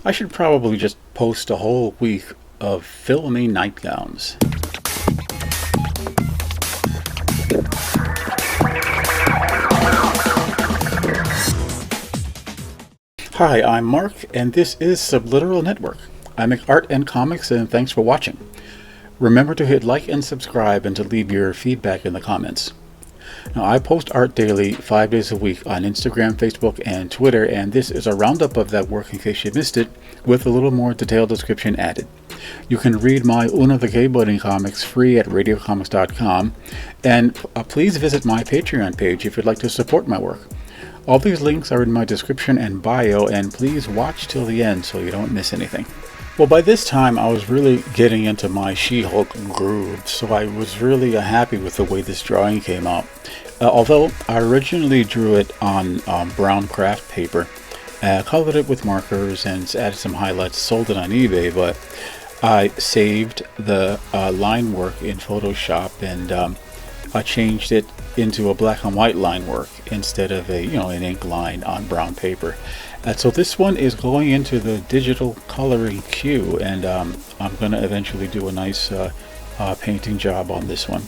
I should probably just post a whole week of filmy nightgowns. Hi, I'm Mark, and this is Subliteral Network. I make art and comics, and thanks for watching. Remember to hit like and subscribe and to leave your feedback in the comments. Now, I post art daily, 5 days a week on Instagram, Facebook, and Twitter, and this is a roundup of that work in case you missed it, with a little more detailed description added. You can read my Una the Gay-Budding comics free at radiocomics.com, and please visit my Patreon page if you'd like to support my work. All these links are in my description and bio, and please watch till the end so you don't miss anything. Well, by this time I was really getting into my She-Hulk groove, so I was really happy with the way this drawing came out. Although I originally drew it on brown craft paper, colored it with markers and added some highlights, sold it on eBay, but I saved the line work in Photoshop and I changed it into a black and white line work instead of an ink line on brown paper. So this one is going into the digital coloring queue, and I'm going to eventually do a nice painting job on this one.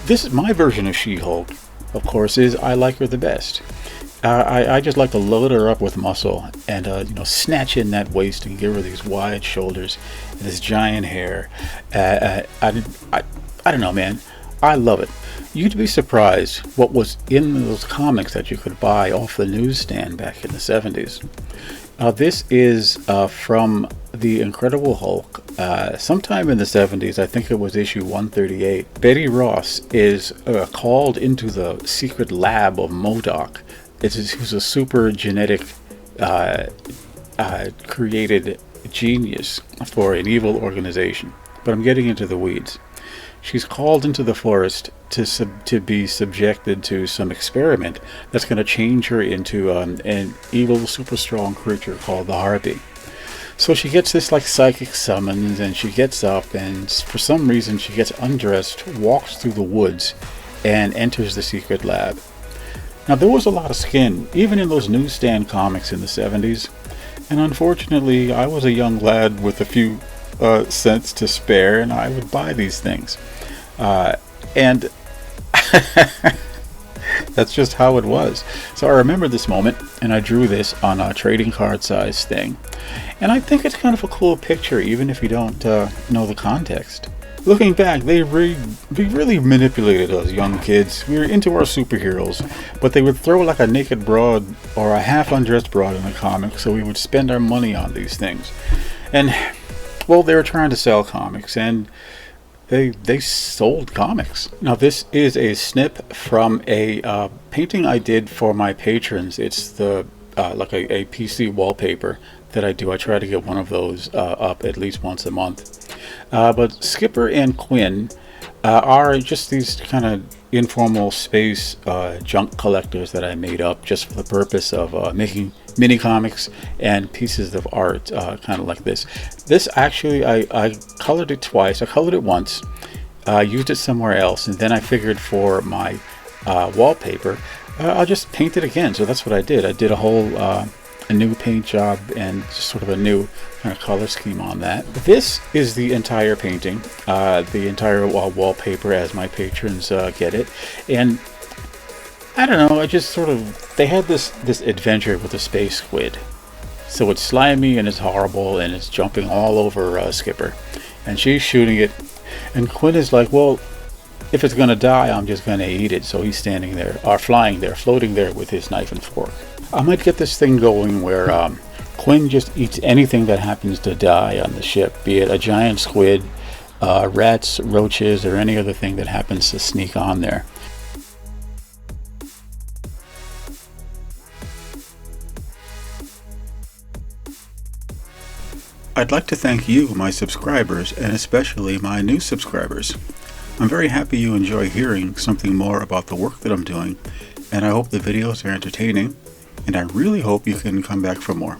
This is my version of She-Hulk, of course, is I like her the best. I just like to load her up with muscle and snatch in that waist and give her these wide shoulders and this giant hair. I don't know, man. I love it. You'd be surprised what was in those comics that you could buy off the newsstand back in the 70s. This is from The Incredible Hulk. Sometime in the 70s, I think it was issue 138, Betty Ross is called into the secret lab of MODOK. He was a super genetic created genius for an evil organization. But I'm getting into the weeds. She's called into the forest to be subjected to some experiment that's going to change her into an evil, super strong creature called the Harpy. So she gets this psychic summons, and she gets up, and for some reason she gets undressed, walks through the woods, and enters the secret lab. Now, there was a lot of skin, even in those newsstand comics in the 70s, and unfortunately I was a young lad with a few cents to spare, and I would buy these things. And that's just how it was. So I remember this moment, and I drew this on a trading card size thing. And I think it's kind of a cool picture, even if you don't know the context. Looking back, they really manipulated us young kids. We were into our superheroes, but they would throw like a naked broad or a half undressed broad in the comic, so we would spend our money on these things. And well, they were trying to sell comics, and they sold comics. Now, this is a snip from a painting I did for my patrons. It's the like a PC wallpaper that I do. I try to get one of those up at least once a month. But Skipper and Quinn are just these kind of informal space junk collectors that I made up just for the purpose of making mini comics and pieces of art, kind of like this. This actually, I colored it twice. I colored it once, used it somewhere else, and then I figured for my wallpaper, I'll just paint it again. So that's what I did. I did a new paint job and just sort of a new kind of color scheme on that. This is the entire painting, the entire wallpaper as my patrons get it. And I don't know, I just sort of, they had this adventure with a space squid. So it's slimy and it's horrible and it's jumping all over Skipper. And she's shooting it. And Quinn is like, well, if it's going to die, I'm just going to eat it. So he's standing there, or flying there, floating there with his knife and fork. I might get this thing going where Quinn just eats anything that happens to die on the ship, be it a giant squid, rats, roaches, or any other thing that happens to sneak on there. I'd like to thank you, my subscribers, and especially my new subscribers. I'm very happy you enjoy hearing something more about the work that I'm doing, and I hope the videos are entertaining, and I really hope you can come back for more.